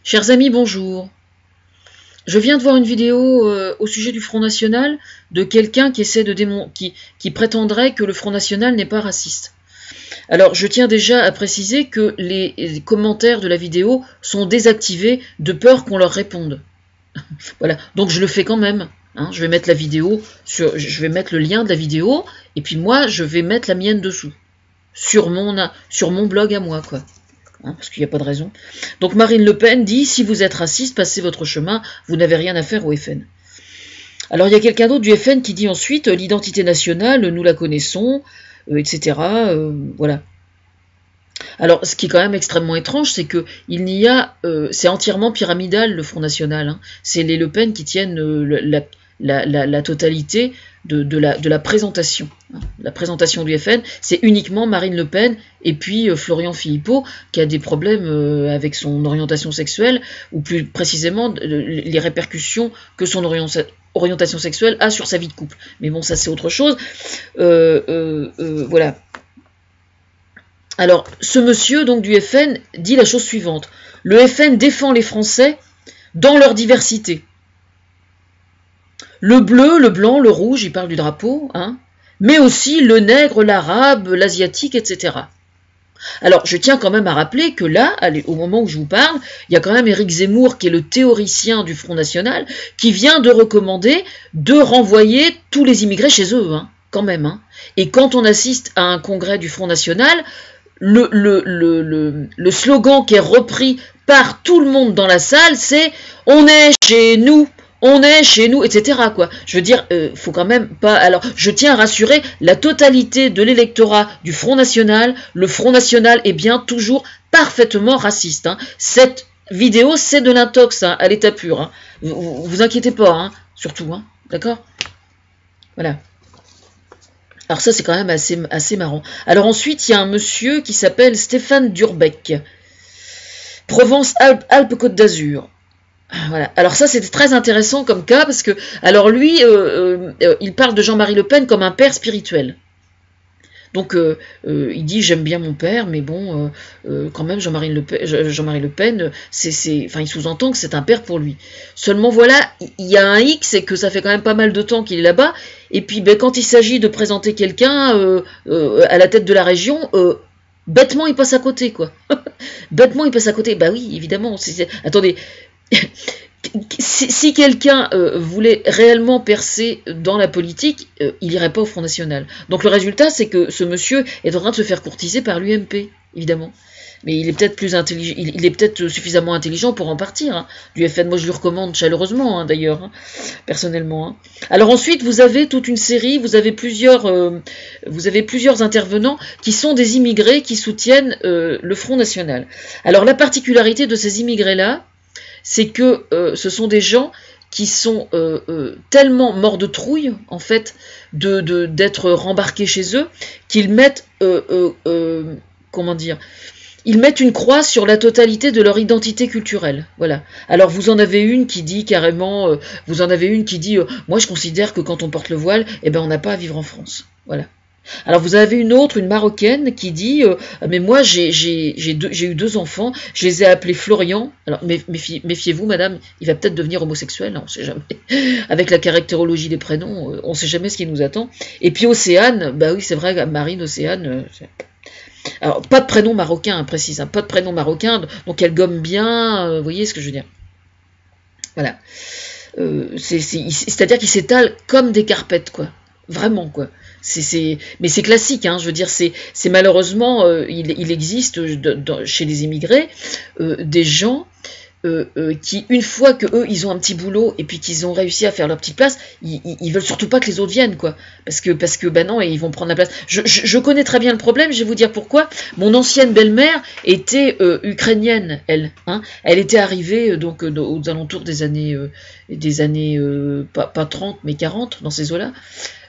Chers amis, bonjour. Je viens de voir une vidéo au sujet du Front National de quelqu'un qui essaie de qui prétendrait que le Front National n'est pas raciste. Alors, je tiens déjà à préciser que les commentaires de la vidéo sont désactivés de peur qu'on leur réponde. Voilà, donc je le fais quand même. Hein. Je vais mettre la vidéo, je vais mettre le lien de la vidéo, et puis moi, je vais mettre la mienne dessous, sur mon blog à moi, quoi. Hein, parce qu'il n'y a pas de raison. Donc Marine Le Pen dit « Si vous êtes raciste, passez votre chemin, vous n'avez rien à faire au FN ». Alors il y a quelqu'un d'autre du FN qui dit ensuite « L'identité nationale, nous la connaissons, etc. » Voilà. Alors, ce qui est quand même extrêmement étrange, c'est que il n'y a, c'est entièrement pyramidal le Front National. Hein. C'est les Le Pen qui tiennent la totalité de la présentation. Hein. La présentation du FN, c'est uniquement Marine Le Pen et puis Florian Philippot qui a des problèmes avec son orientation sexuelle, ou plus précisément les répercussions que son orientation sexuelle a sur sa vie de couple. Mais bon, ça c'est autre chose. Voilà. Alors, ce monsieur donc du FN dit la chose suivante. Le FN défend les Français dans leur diversité. Le bleu, le blanc, le rouge, il parle du drapeau, hein, mais aussi le nègre, l'arabe, l'asiatique, etc. Alors, je tiens quand même à rappeler que là, au moment où je vous parle, il y a quand même Éric Zemmour, qui est le théoricien du Front National, qui vient de recommander de renvoyer tous les immigrés chez eux, hein, quand même. Hein. Et quand on assiste à un congrès du Front National, le slogan qui est repris par tout le monde dans la salle, c'est « On est chez nous ». On est chez nous, etc. Quoi. Je veux dire, faut quand même pas. Alors, je tiens à rassurer la totalité de l'électorat du Front National. Le Front National est bien toujours parfaitement raciste. Hein. Cette vidéo, c'est de l'intox, hein, à l'état pur. Hein. Vous inquiétez pas, hein, surtout, hein, d'accord? Voilà. Alors ça, c'est quand même assez marrant. Alors ensuite, il y a un monsieur qui s'appelle Stéphane Durbeck. Provence-Alpes-Côte d'Azur. Voilà. Alors ça, c'était très intéressant comme cas, parce que, alors lui, il parle de Jean-Marie Le Pen comme un père spirituel. Donc, il dit « J'aime bien mon père, mais bon, quand même, Jean-Marie Le Pen, enfin, il sous-entend que c'est un père pour lui. Seulement, voilà, il y a un hic, c'est que ça fait quand même pas mal de temps qu'il est là-bas, et puis, ben, quand il s'agit de présenter quelqu'un à la tête de la région, bêtement, il passe à côté, quoi. Bêtement, il passe à côté. Bah oui, évidemment. Attendez... Si quelqu'un voulait réellement percer dans la politique, il n'irait pas au Front National. Donc le résultat, c'est que ce monsieur est en train de se faire courtiser par l'UMP, évidemment. Mais il est peut-être plus intelligent, il est peut-être suffisamment intelligent pour en partir. Hein. Du FN, moi je lui recommande chaleureusement, hein, d'ailleurs, hein, personnellement. Hein. Alors ensuite, vous avez toute une série, vous avez plusieurs intervenants qui sont des immigrés qui soutiennent le Front National. Alors la particularité de ces immigrés-là, c'est que ce sont des gens qui sont tellement morts de trouille, en fait, d'être rembarqués chez eux, qu'ils mettent, comment dire, ils mettent une croix sur la totalité de leur identité culturelle. Voilà. Alors vous en avez une qui dit carrément, moi je considère que quand on porte le voile, eh ben on n'a pas à vivre en France. Voilà. Alors vous avez une autre, une Marocaine, qui dit mais moi j'ai eu 2 enfants, je les ai appelés Florian. Alors méfiez-vous, madame, il va peut-être devenir homosexuel, hein, on sait jamais. Avec la caractérologie des prénoms, on sait jamais ce qui nous attend. Et puis Océane, bah oui c'est vrai, Marine Océane. Alors pas de prénom marocain, hein, précise, hein, pas de prénom marocain, donc elle gomme bien, vous voyez ce que je veux dire. Voilà. C'est-à-dire qu'ils s'étalent comme des carpettes, quoi. Vraiment, quoi. Mais c'est classique, hein, je veux dire, c'est malheureusement, il existe chez les immigrés des gens qui, une fois que eux ils ont un petit boulot et puis qu'ils ont réussi à faire leur petite place, ils veulent surtout pas que les autres viennent, quoi, parce que ben non, et ils vont prendre la place. Je connais très bien le problème, je vais vous dire pourquoi. Mon ancienne belle-mère était ukrainienne, elle, hein, elle était arrivée donc aux alentours des années pas 30 mais 40 dans ces eaux-là.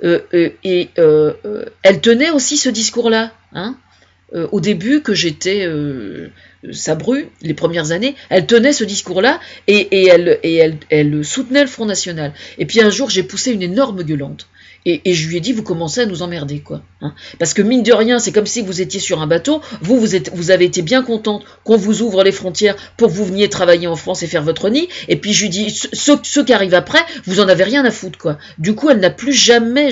Elle tenait aussi ce discours-là, hein, au début que j'étais Sabru, les premières années, elle tenait ce discours-là et elle soutenait le Front National. Et puis un jour, j'ai poussé une énorme gueulante. Et je lui ai dit, vous commencez à nous emmerder, quoi. Hein. Parce que mine de rien, c'est comme si vous étiez sur un bateau, vous avez été bien contente qu'on vous ouvre les frontières pour que vous veniez travailler en France et faire votre nid, et puis je lui dis, ceux qui arrivent après, vous en avez rien à foutre, quoi. Du coup, elle n'a plus jamais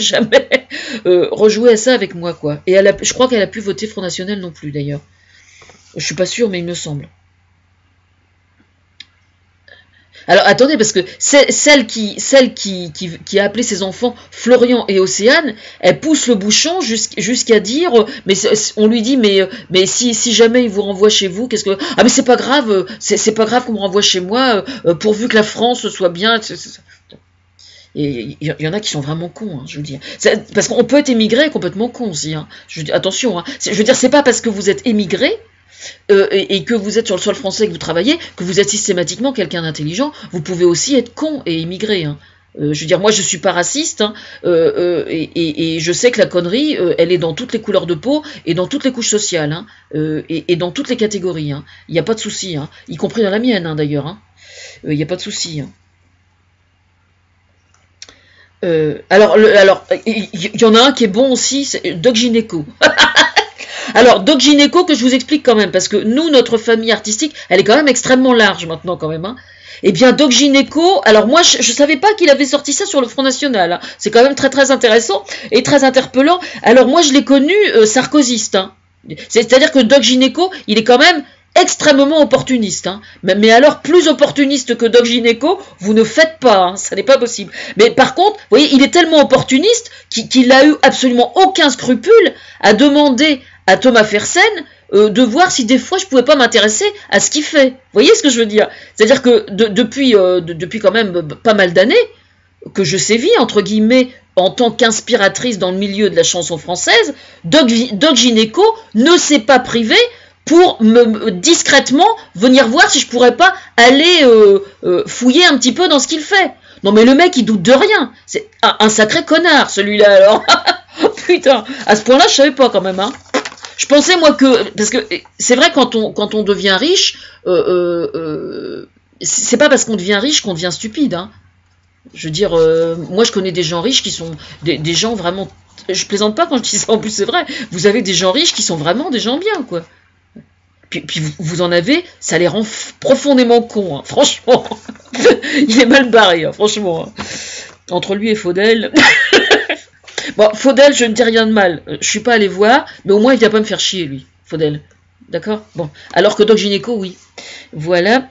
rejoué à ça avec moi, quoi. Et je crois qu'elle a pu voter Front National non plus, d'ailleurs. Je suis pas sûre, mais il me semble. Alors attendez, parce que celle qui a appelé ses enfants Florian et Océane, elle pousse le bouchon jusqu'à dire, mais on lui dit, mais si jamais il vous renvoie chez vous, qu'est-ce que ah mais c'est pas grave qu'on me renvoie chez moi, pourvu que la France soit bien. Et il y en a qui sont vraiment cons, hein, je veux dire. Parce qu'on peut être émigré complètement con aussi. Hein. Attention, hein. Je veux dire, c'est pas parce que vous êtes émigré et que vous êtes sur le sol français et que vous travaillez, que vous êtes systématiquement quelqu'un d'intelligent. Vous pouvez aussi être con et immigré. Hein. Je veux dire, moi je suis pas raciste, hein, et je sais que la connerie, elle est dans toutes les couleurs de peau et dans toutes les couches sociales, hein, et dans toutes les catégories. Hein. Il n'y a pas de souci, hein, y compris dans la mienne, hein, d'ailleurs. Hein. Il n'y a pas de souci. Hein. Alors, il y en a un qui est bon aussi, c'est Doc Gynéco. Alors, Doc Gynéco, que je vous explique quand même, parce que nous, notre famille artistique, elle est quand même extrêmement large maintenant quand même. Hein. Eh bien, Doc Gynéco, alors moi, je savais pas qu'il avait sorti ça sur le Front National. Hein. C'est quand même très très intéressant et très interpellant. Alors moi, je l'ai connu sarkozyste. Hein. C'est-à-dire que Doc Gynéco, il est quand même extrêmement opportuniste, hein. Mais alors plus opportuniste que Doc Gynéco, vous ne faites pas, hein. Ça n'est pas possible. Mais par contre, vous voyez, il est tellement opportuniste qu'il n'a eu absolument aucun scrupule à demander à Thomas Fersen de voir si des fois je pouvais pas m'intéresser à ce qu'il fait. Vous voyez ce que je veux dire? C'est-à-dire que depuis quand même pas mal d'années que je sévis, entre guillemets, en tant qu'inspiratrice dans le milieu de la chanson française, Doc Gynéco ne s'est pas privé pour discrètement venir voir si je pourrais pas aller fouiller un petit peu dans ce qu'il fait. Non mais le mec il doute de rien. C'est un sacré connard celui-là alors. Putain, à ce point-là je savais pas quand même. Hein. Je pensais moi que parce que c'est vrai quand on devient riche, c'est pas parce qu'on devient riche qu'on devient stupide. Hein. Je veux dire, moi je connais des gens riches qui sont des gens vraiment. Je plaisante pas quand je dis ça. En plus c'est vrai. Vous avez des gens riches qui sont vraiment des gens bien quoi. Puis vous en avez, ça les rend profondément cons, hein, franchement. Il est mal barré, hein, franchement. Hein. Entre lui et Faudel. Bon, Faudel, je ne dis rien de mal. Je suis pas allé voir, mais au moins il vient pas me faire chier, lui, Faudel. D'accord? Bon. Alors que Doc Gynéco, oui. Voilà.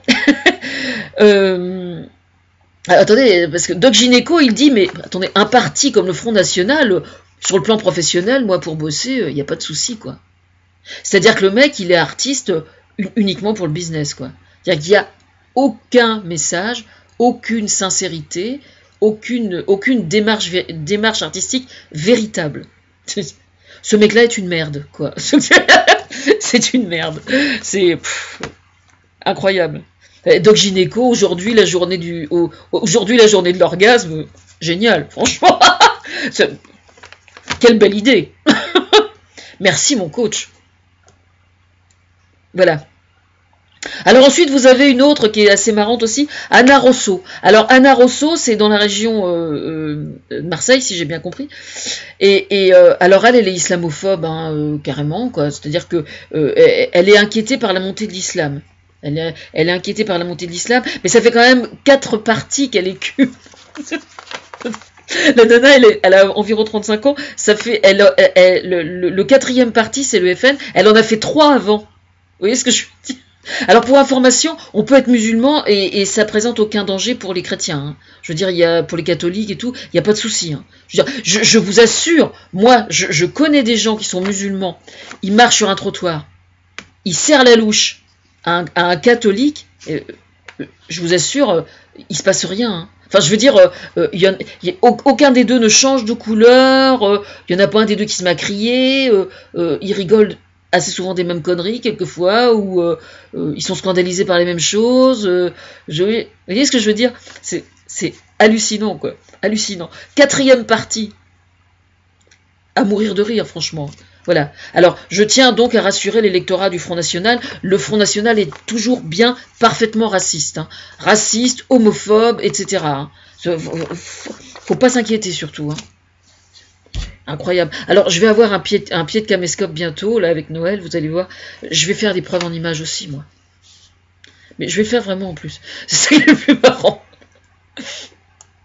Attendez, parce que Doc Gynéco, il dit, mais attendez, un parti comme le Front National, sur le plan professionnel, moi, pour bosser, il n'y a pas de souci, quoi. C'est-à-dire que le mec, il est artiste uniquement pour le business, quoi. C'est-à-dire qu'il n'y a aucun message, aucune sincérité, aucune démarche artistique véritable. Ce mec-là est une merde, quoi. C'est une merde. C'est incroyable. Doc Gynéco, aujourd'hui, la journée de l'orgasme, génial, franchement. Quelle belle idée. Merci, mon coach. Voilà. Alors ensuite, vous avez une autre qui est assez marrante aussi, Anna Rosso. Alors Anna Rosso, c'est dans la région de Marseille, si j'ai bien compris. Et alors elle est islamophobe, hein, carrément, quoi. C'est-à-dire que elle est inquiétée par la montée de l'islam. Elle est inquiétée par la montée de l'islam, mais ça fait quand même 4 parties qu'elle est cul. La nana, elle a environ 35 ans. Ça fait, le 4e parti, c'est le FN. Elle en a fait 3 avant. Vous voyez ce que je veux dire? Alors pour information, on peut être musulman et ça présente aucun danger pour les chrétiens. Hein. Je veux dire, il y a pour les catholiques et tout, il n'y a pas de souci. Hein. Je vous assure, moi, je connais des gens qui sont musulmans. Ils marchent sur un trottoir, ils serrent la louche à un catholique. Je vous assure, il se passe rien. Hein. Enfin, je veux dire, aucun des deux ne change de couleur. Il y en a pas un des deux qui se met à crier. Ils rigolent assez souvent des mêmes conneries quelquefois, ou ils sont scandalisés par les mêmes choses. Vous voyez ce que je veux dire? C'est hallucinant, quoi. Hallucinant. 4e partie. À mourir de rire, franchement. Voilà. Alors, je tiens donc à rassurer l'électorat du Front National. Le Front National est toujours bien parfaitement raciste. Hein. Raciste, homophobe, etc. Hein. Faut pas s'inquiéter surtout. Hein. Incroyable. Alors, je vais avoir un pied de caméscope bientôt, là, avec Noël, vous allez voir. Je vais faire des preuves en images aussi, moi. Mais je vais le faire vraiment en plus. C'est ça qui est le plus marrant.